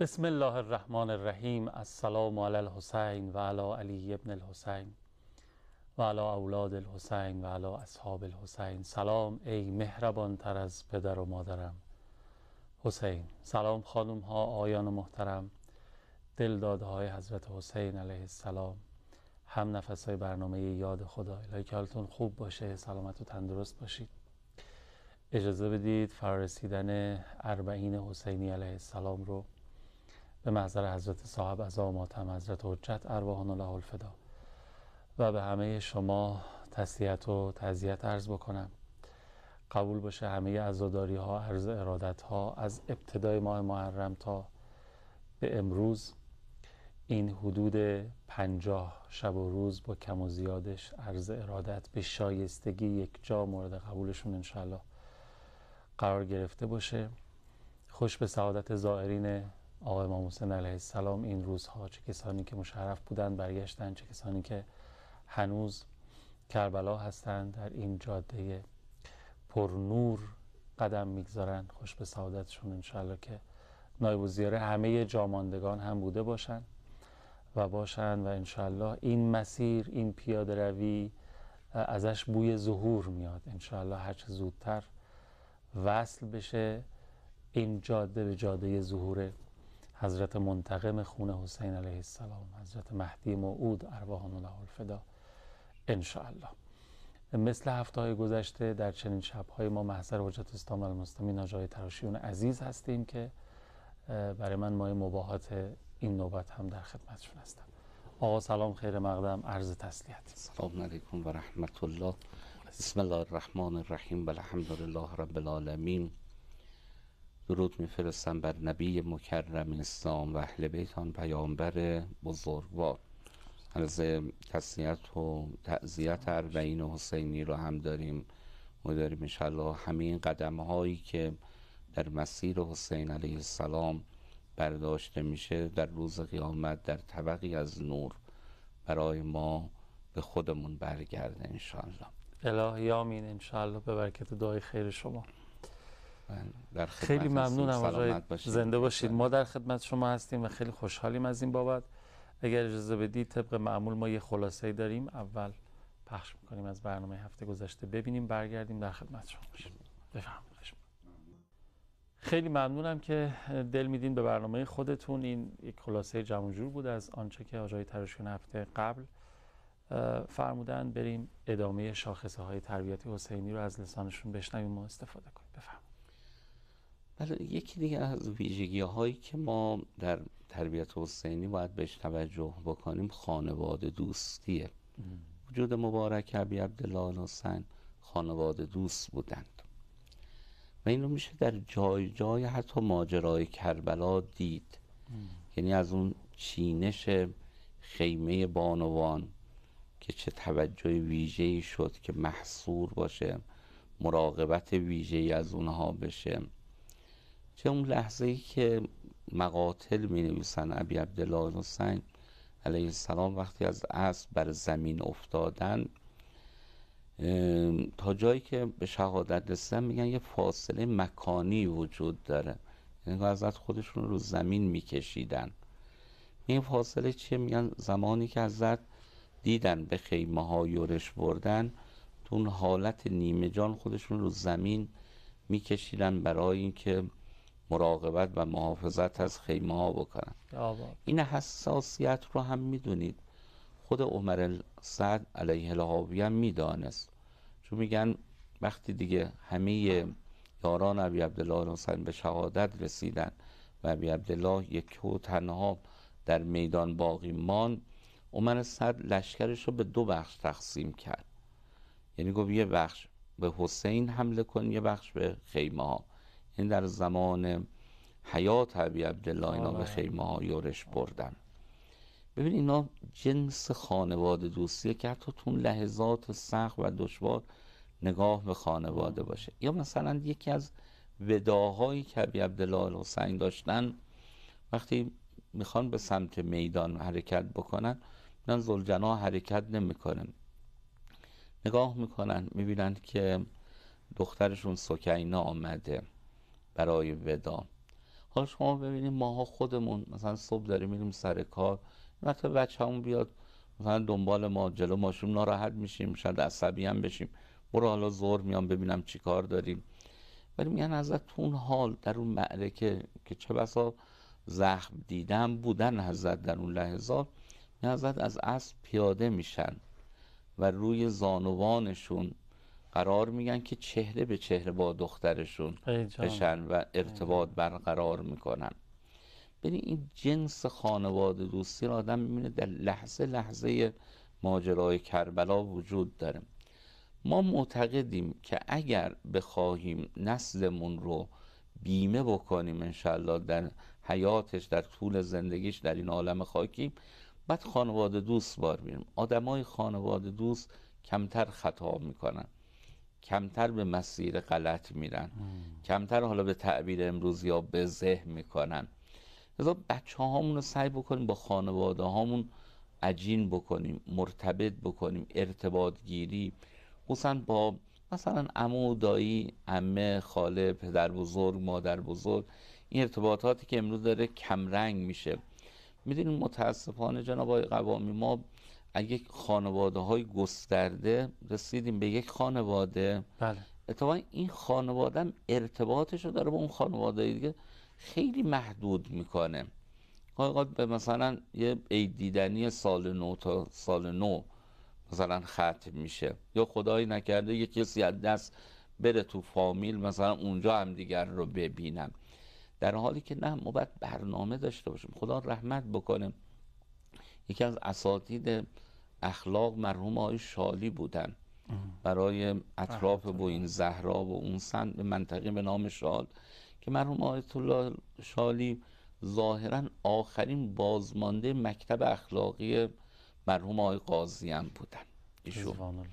بسم الله الرحمن الرحیم. السلام علی الحسین و علی علی ابن الحسین و علی اولاد الحسین و علی اصحاب الحسین. سلام ای مهربان تر از پدر و مادرم حسین. سلام خانم ها، آیان محترم، دلداده های حضرت حسین علیه السلام، هم نفس های برنامه یاد خدا. الهی که حالتون خوب باشه، سلامت و تندرست باشید. اجازه بدید فرارسیدن اربعین حسینی علیه السلام رو به محضر حضرت صاحب عزا ماتم حضرت حجت ارواحنا له الفدا و به همه شما تسلیت و تعزیت عرض بکنم. قبول باشه همه عزاداری ها، عرض ارادت ها از ابتدای ماه محرم تا به امروز، این حدود 50 شب و روز با کم و زیادش عرض ارادت به شایستگی یک جا مورد قبولشون انشاءالله قرار گرفته باشه. خوش به سعادت زائرین آقای امام حسین علیه السلام این روزها، چه کسانی که مشرف بودند برگشتند، چه کسانی که هنوز کربلا هستند در این جاده پر نور قدم میگذارند. خوش به سعادتشون انشاءالله که نایب الزیاره همه جاماندگان هم بوده باشند و انشاءالله این مسیر، این پیاده روی ازش بوی ظهور میاد. انشاءالله هرچه زودتر وصل بشه این جاده به جاده ظهور حضرت منتقم خون حسین علیه السلام، حضرت مهدی موعود ارواحنا له الفدا انشاءالله. مثل هفته‌های گذشته در چنین شب‌های ما محضر حجت اسلام المسلمین حاج آقای تراشیون عزیز هستیم که برای من مایه مباهات این نوبت هم در خدمتشون هستم. آقا سلام، خیر مقدم، عرض تسلیت. سلام علیکم و رحمت الله. بسم الله الرحمن الرحیم و الحمد لله رب العالمین. درود میفرستم بر نبی مکرم اسلام و اهل بیت آن پیامبر بزرگوار. عرض تسلیت و تعزیت اربعین حسینی رو هم داریم و داریم انشاءالله همه این قدم هایی که در مسیر حسین علیه السلام برداشته میشه در روز قیامت در طبقی از نور برای ما به خودمون برگرده انشاءالله. الهی آمین انشاءالله به برکت دعای خیر شما. در خیلی ممنونم آقای زنده باشید. ما در خدمت شما هستیم و خیلی خوشحالیم از این بابت. اگر اجازه بدید طبق معمول ما یه خلاصه‌ای داریم اول پخش میکنیم از برنامه هفته گذشته، ببینیم برگردیم در خدمت شما باشیم. بفرمایید. خیلی ممنونم که دل میدین به برنامه خودتون. این یک خلاصه جمع جور بود از آنچه که آقای تراشیون هفته قبل فرمودن. بریم ادامه شاخصه های تربیتی حسینی رو از لسانشون بشنویم و استفاده کنیم. بفرمایید. بله، یکی دیگه از ویژگی هایی که ما در تربیت حسینی باید بهش توجه بکنیم خانواده دوستیه. وجود مبارک ابی عبدالله الحسین خانواده دوست بودند و این رو میشه در جای جای حتی ماجرای کربلا دید. یعنی از اون چینش خیمه بانوان که چه توجه ویژه‌ای شد که محصور باشه، مراقبت ویژه‌ای از اونها بشه، چه اون لحظه‌ای که مقاتل می نویسن ابی عبدالله الحسین علیه السلام وقتی از اسب بر زمین افتادن تا جایی که به شهادت رسیدن میگن یه فاصله مکانی وجود داره، یعنی حضرت خودشون رو زمین میکشیدن. این فاصله چیه؟ میگن زمانی که حضرت دیدن به خیمه ها یورش بردن، تو اون حالت نیمه جان خودشون رو زمین میکشیدن برای اینکه مراقبت و محافظت از خیمه ها بکنن. این حساسیت رو هم میدونید خود عمر سعد علیه الحاوی هم میدانست، چون میگن وقتی دیگه همه یاران ابی عبدالله الحسین به شهادت رسیدن و ابی عبدالله یک و تنها در میدان باقی ماند، عمر سعد لشکرش رو به دو بخش تقسیم کرد. یعنی گفت یه بخش به حسین حمله کن، یه بخش به خیمه ها. این در زمان حیات ابی عبدالله اینا به خیمه ها یورش بردن. ببین اینا جنس خانواده دوستیه که حتی تو لحظات سخت و دشوار نگاه به خانواده باشه. یا مثلا یکی از وداهایی که ابی عبدالله الحسین داشتن وقتی میخوان به سمت میدان حرکت بکنن، میدن ذوالجناح حرکت نمیکنن، نگاه میکنن میبینن که دخترشون سکینه آمده برای ودا. حالا شما ببینید ماها خودمون مثلا صبح داریم میریم سر کار، مثلا بچه‌مون بیاد مثلا دنبال ما جلو ماشین، ناراحت میشیم، شاید عصبی هم بشیم، برو حالا ظهر میام ببینم چی کار داریم. ولی میگن حضرت تو اون حال در اون معرکه که چه بسا زخم دیدم بودن حضرت در اون لحظات، میگن حضرت از اسب پیاده میشن و روی زانوانشون قرار میگن که چهره به چهره با دخترشون بشن و ارتباط برقرار میکنن. ببین این جنس خانواده دوستی رو آدم میبینه در لحظه لحظه ماجرای کربلا وجود داره. ما معتقدیم که اگر بخواهیم نسلمون رو بیمه بکنیم انشالله در حیاتش، در طول زندگیش در این عالم خاکی، باید خانواده دوست بار بیاریم. آدمای خانواده دوست کمتر خطا میکنن، کمتر به مسیر غلط میرن، کمتر حالا به تعبیر امروزی ها به ذهن میکنن. لذا بچه هامون رو سعی بکنیم با خانواده هامون عجین بکنیم، مرتبط بکنیم، ارتباط گیری، خصوصا با مثلا عمو، دایی، عمه، خاله، پدر بزرگ، مادر بزرگ. این ارتباطاتی که امروز داره کمرنگ میشه. میدونیم متاسفانه جناب آقای قوامی ما اگه خانواده های گسترده رسیدیم به یک خانواده، بله. اتفاقا این خانواده هم ارتباطش رو داره با اون خانواده دیگه خیلی محدود میکنه. اوقات به مثلا یه عید دیدنی سال نو تا سال نو مثلا ختم میشه، یا خدایی نکرده یه کسی از دست بره تو فامیل مثلا اونجا هم دیگر رو ببینم، در حالی که نه، ما باید برنامه داشته باشیم. خدا رحمت بکنه، یکی از اساتید اخلاق مرحوم آقای شالی بودن، برای اطراف بوئین زهرا و اون سمت به منطقه به نام شال، که مرحوم آیت الله شالی ظاهرا آخرین بازمانده مکتب اخلاقی مرحوم آقای قاضی هم بودن ایشون.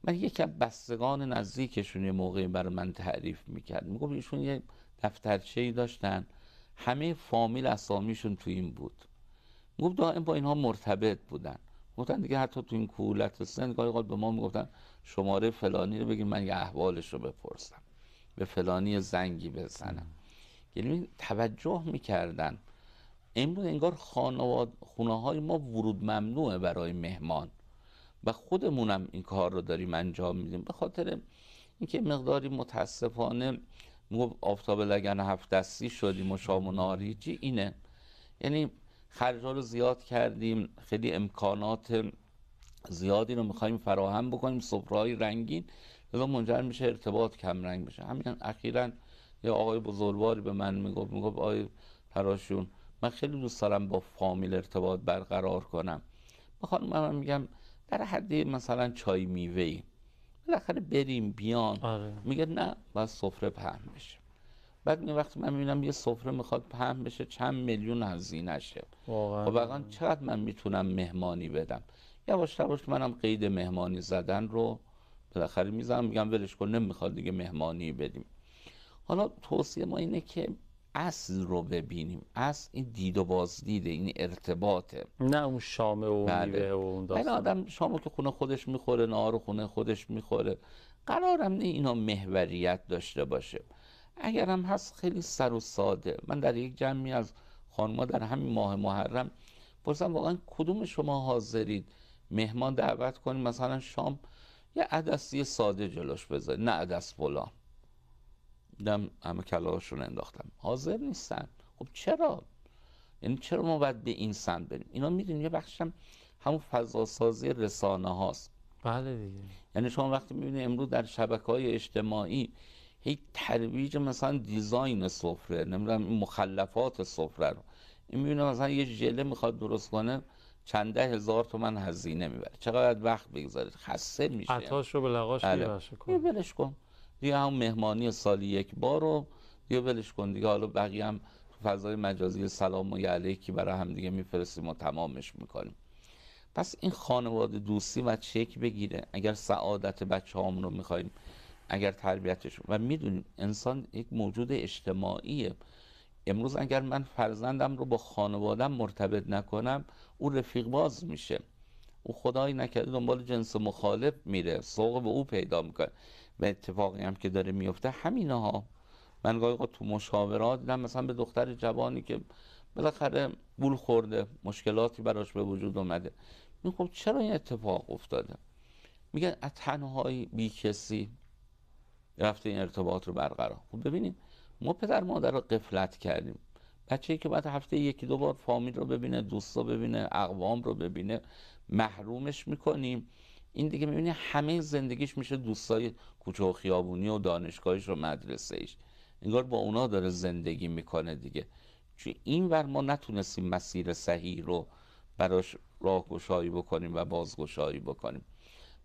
من یکی از بستگان نزدیکشون یه موقعی برای من تعریف میکرد، میگفت ایشون یه دفترچه‌ای داشتن همه فامیل اسامیشون تو این بود، میگفت دائم با اینها مرتبط بودن. گفتن دیگه حتی تو این کولت سن گاهی اوقات به ما میگفتن شماره فلانی رو بگیر من یه احوالش رو بپرسم، به فلانی زنگی بزنم. یعنی توجه میکردن. امروز انگار خونه های ما ورود ممنوعه برای مهمان و خودمونم این کار رو داریم انجام میدیم، به خاطر اینکه مقداری متاسفانه آفتاب لگن هفت دستی شدیم و شام و ناریجی اینه، یعنی خرجا رو زیاد کردیم، خیلی امکانات زیادی رو میخوایم فراهم بکنیم، سفره‌های رنگین، لذا منجر میشه ارتباط کم رنگ بشه. همین اخیراً یه آقای بزرگواری به من میگفت آقای تراشون من خیلی دوست دارم با فامیل ارتباط برقرار کنم. بخوام من میگم در حد مثلا چای میوه‌ای بالاخره بریم بیان. میگه نه، باید سفره پهن بشه. بعد میگه وقتی من میبینم یه سفره میخواد پهن بشه چند میلیون هزینه شه، خب واقعا چقدر من میتونم مهمانی بدم؟ یواش یواش منم قید مهمانی زدن رو بالاخره میزنم، میگم ولش کن، نمیخواد دیگه مهمانی بدیم. حالا توصیه ما اینه که اصل رو ببینیم، اصل این دید و بازدیده، این ارتباطه، نه اون شامه و میوه و اون داستان. آدم شامو که خونه خودش میخوره، نهار خونه خودش میخوره، قرارم نه اینا محوریت داشته باشه. اگرم هست خیلی سر و ساده. من در یک جمعی از خانم‌ها در همین ماه محرم پرسیدم واقعا کدوم شما حاضرید مهمان دعوت کنیم مثلا شام یه عدسی ساده جلوش بذارید، نه عدس فلان. دیدم همه کلاهاشون انداختم، حاضر نیستن. خب چرا؟ یعنی چرا ما باید به این سمت بریم؟ اینا میدونی یه بخشم همون فضاسازی رسانه هاست. بله دیگه. یعنی شما وقتی میبینی امروز در شبکه‌های اجتماعی هیچ ترویج مثلا دیزاین سفره، نمیدونم این مخلفات سفره رو، این میبینه مثلا یه ژله میخواد درست کنه چند ده هزار تومان هزینه میبره، چقدر وقت بگذارید، خسته میشه. عطاش رو به لغاش میبشه کن، ولش کن دیگه، هم مهمانی سالی یک بار رو دیگه ولش کن دیگه. حالا بقیه هم تو فضای مجازی سلام و علیکی برای هم دیگه میفرستیم و تمامش میکنیم. پس این خانواده دوستی باید شکل بگیره اگر سعادت بچه هامون رو میخوایم، اگر تربیتشون. و میدونیم انسان یک موجود اجتماعیه. امروز اگر من فرزندم رو با خانوادم مرتبط نکنم، او رفیق باز میشه، او خدایی نکرده دنبال جنس مخالف میره، سوق به او پیدا میکنه. و اتفاقی هم که داره میفته همینها. من گاهی اوقات تو مشاورات دیدم مثلا به دختر جوانی که بالاخره گول خورده، مشکلاتی براش به وجود اومده، میگم خب چرا این اتفاق افتاده؟ میگن از تنهایی، بی کسی رفته این ارتباط رو برقرار. خب ببینیم ما پدر مادر رو غفلت کردیم. بچه‌ای که بعد هفته یکی دو بار فامیل رو ببینه، دوستا ببینه، اقوام رو ببینه، محرومش میکنیم. این دیگه میبینی همه زندگیش میشه دوستای کوچه و خیابونی و دانشگاهش و مدرسه ایش، انگار با اونا داره زندگی میکنه دیگه. چون این ور ما نتونستیم مسیر صحیح رو براش راهگشایی بکنیم و بازگشایی بکنیم.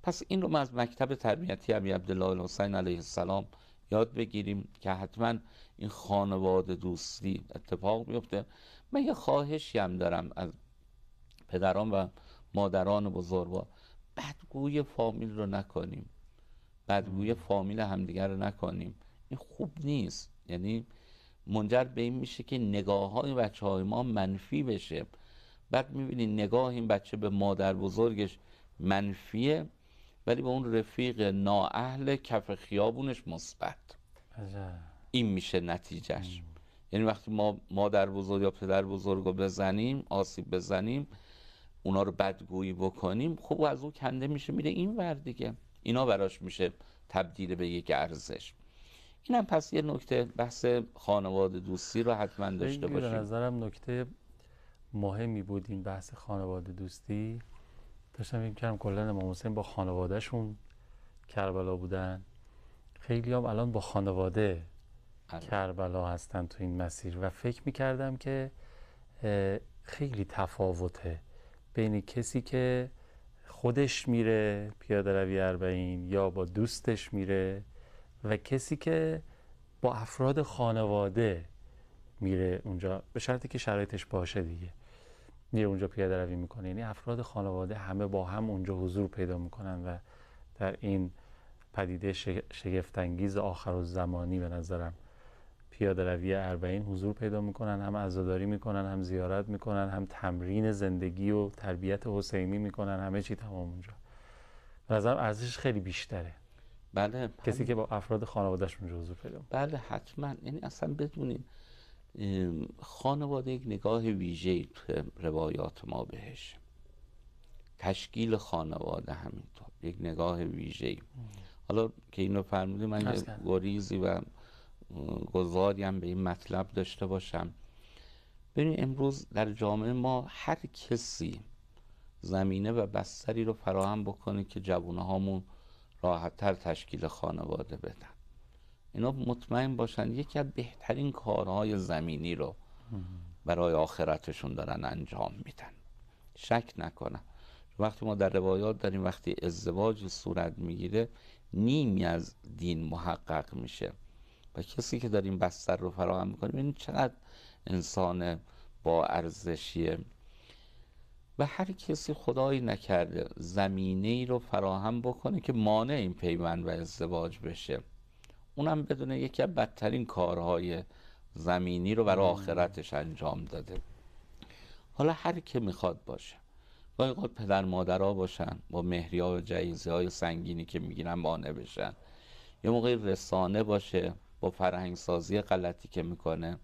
پس این رو ما از مکتب تربیتی ابی عبدالله الحسین علیه السلام یاد بگیریم که حتما این خانواده دوستی اتفاق بیفته. من یه خواهشی هم دارم از پدران و مادران بزرگوار، بدگوی فامیل رو نکنیم، بدگوی فامیل همدیگر رو نکنیم. این خوب نیست، یعنی منجر به این میشه که نگاه های بچه های ما منفی بشه. بعد میبینی نگاه این بچه به مادر بزرگش منفیه، ولی به اون رفیق نااهل کف خیابونش مثبت. این میشه نتیجهش. یعنی وقتی ما مادر بزرگ یا پدر بزرگ رو بزنیم، آسیب بزنیم، اونا رو بدگویی بکنیم، خب از اون کنده میشه میره این ور دیگه، اینا براش میشه تبدیل به یک ارزش. اینم پس یه نکته بحث خانواده دوستی رو حتما داشته خیلی باشیم. به نظرم نکته مهمی بود این بحث خانواده دوستی. داشتم فکر کردم کلا امام حسین با خانوادهشون کربلا بودن، خیلی هم الان با خانواده کربلا هستن تو این مسیر و فکر میکردم که خیلی تفاوته بین کسی که خودش میره پیاده روی اربعین یا با دوستش میره و کسی که با افراد خانواده میره اونجا، به شرطی که شرایطش باشه دیگه، میره اونجا پیاده روی میکنه. یعنی افراد خانواده همه با هم اونجا حضور پیدا میکنن و در این پدیده شگفت‌انگیز آخرالزمانی به نظرم پیاده روی اربعین حضور پیدا میکنن، هم عزاداری میکنن، هم زیارت میکنن، هم تمرین زندگی و تربیت حسینی میکنن، همه چی تمام اونجا. به نظرم ارزشش خیلی بیشتره. بله، کسی که با افراد خانوادهش اونجا حضور پیدا میکنه. بله حتما. یعنی اصلا بدونید خانواده یک نگاه ویژه‌ای تو روایات ما بهش، تشکیل خانواده همینطور یک نگاه ویژه‌ای. حالا که اینو فرمودی من یه گریزی و گذاری هم به این مطلب داشته باشم. ببین امروز در جامعه ما هر کسی زمینه و بستری رو فراهم بکنه که جوانه هامون راحت‌تر تشکیل خانواده بدن، اینا مطمئن باشن یکی از بهترین کارهای زمینی رو برای آخرتشون دارن انجام میدن، شک نکنن. وقتی ما در روایات داریم وقتی ازدواج صورت میگیره نیمی از دین محقق میشه و کسی که داریم بستر رو فراهم میکنه ببینید چقدر انسان با ارزشیه. و هر کسی خدایی نکرده زمینه‌ای رو فراهم بکنه که مانع این پیوند و ازدواج بشه، اونم بدونه یکی از بدترین کارهای زمینی رو برای آخرتش انجام داده. حالا هر که میخواد باشه، گاهی اوقات پدر مادرها باشن با مهریه و جایزه های سنگینی که میگیرن مانع بشن، یه موقع رسانه باشه با فرهنگ سازی غلطی که میکنه،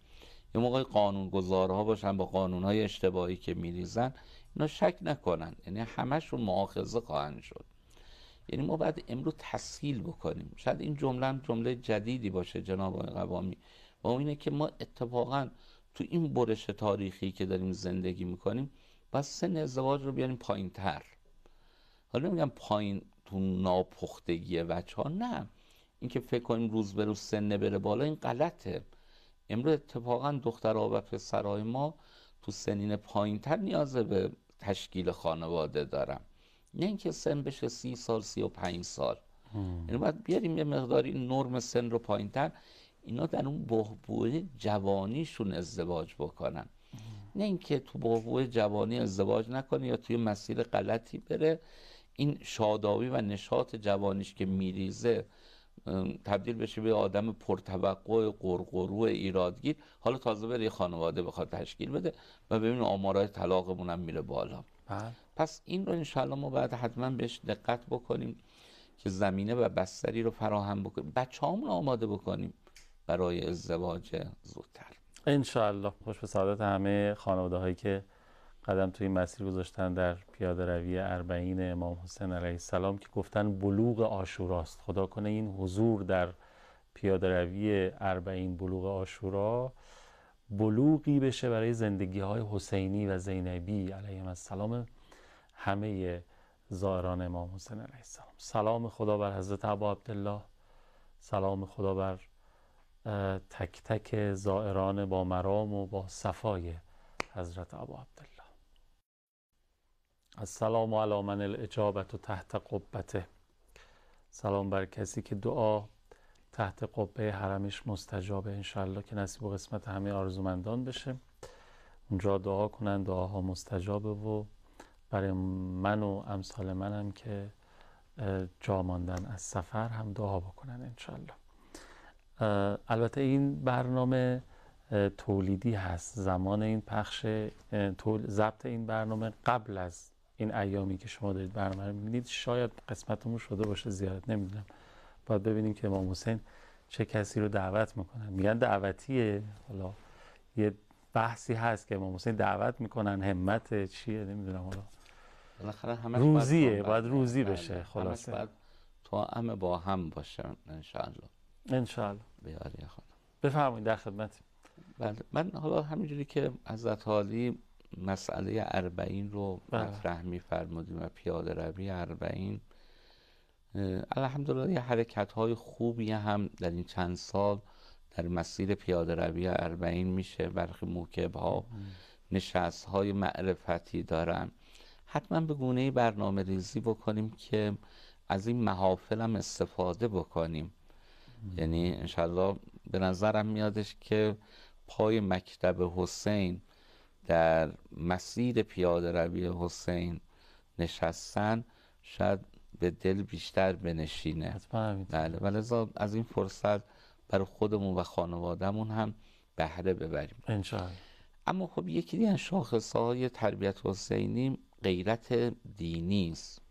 یه موقع قانونگذارها باشن با قانونهای اشتباهی که میریزن، اینا شک نکنن یعنی همشون مؤاخذه خواهند شد. یعنی ما باید امروز تسهیل بکنیم. شاید این جمله هم جمله جدیدی باشه جناب آقای قوامی، و اینه که ما اتفاقا تو این برش تاریخی که داریم زندگی میکنیم باید سن ازدواج رو بیاریم پایین تر. حالا میگم پایین تو ناپختگی بچه ها، نه، این که فکر کنیم روز به روز سن بره بالا این غلطه. امروز اتفاقا دخترها و پسرهای ما تو سنین پایین تر نیاز به تشکیل خانواده دارن، نه اینکه سن بشه 30 سال 35 سال. یعنی باید بیاریم یه مقداری نرم سن رو پایین تر، اینا در اون بحبوح جوانیشون ازدواج بکنن، نه اینکه تو بحبوح جوانی ازدواج نکنه یا توی مسیر غلطی بره، این شادابی و نشاط جوانیش که میریزه تبدیل بشه به آدم پرتوقع قرقرو ایرادگیر، حالا تازه بره خانواده بخواد تشکیل بده و ببینیم آمارای طلاقمون هم میره بالا. پس این رو انشاءالله ما باید حتما بهش دقت بکنیم که زمینه و بستری رو فراهم بکنیم، بچه‌هامون آماده بکنیم. برای ازدواج زودتر. انشاءالله. خوش به سعادت همه خانواده هایی که قدم توی این مسیر گذاشتن در پیاده روی اربعین امام حسین علیه السلام که گفتن بلوغ عاشوراست. خدا کنه این حضور در پیاده روی اربعین بلوغ عاشورا بلوغی بشه برای زندگی های حسینی و زینبی علیهم السلام همه زائران امام حسین علیه السلام. سلام خدا بر حضرت ابا عبدالله، سلام خدا بر تک تک زائران با مرام و با صفای حضرت ابا عبدالله. السلام علی من الاجابت تحت قبته. سلام بر کسی که دعا تحت قبه حرمش مستجابه، انشالله که نصیب و قسمت همه آرزومندان بشه. اونجا دعا کنن، دعاها مستجابه و برای من و امثال منم که جا ماندن از سفر هم دعا بکنن انشالله. البته این برنامه تولیدی هست. زمان این پخش ضبط این برنامه قبل از این ایامی که شما دارید برنامه رو می‌بینید، شاید قسمتمون شده باشه زیارت، نمیدونم. باید ببینیم که امام حسین چه کسی رو دعوت میکنن. میگن دعوتیه، حالا یه بحثی هست که امام حسین دعوت میکنن، همت چیه نمیدونم، حالا بالاخره همش روزیه، باید روزی بشه. خلاصه باید تو همه با هم باشه انشاءالله. انشاءالله. بیاری خدا. بفرمایید، در خدمت. بله، من حالا همینجوری که حضرت عالی مسئله اربعین رو مطرح می‌فرمودیم و پیاده روی اربعین، الحمدلله یه حرکت‌های خوبی هم در این چند سال در مسیر پیاده روی اربعین میشه. برخی موکب‌ها نشست‌های معرفتی دارن. حتما به گونه‌ای برنامه ریزی بکنیم که از این محافل هم استفاده بکنیم. یعنی انشالله به نظرم میادش که پای مکتب حسین در مسیر پیاده روی حسین نشستن شاید به دل بیشتر بنشینه. بله، ولذا از این فرصت برای خودمون و خانوادهمون هم بهره ببریم انشاءالله. اما خب یکی دیگه از شاخصهای تربیت حسینی غیرت دینی است.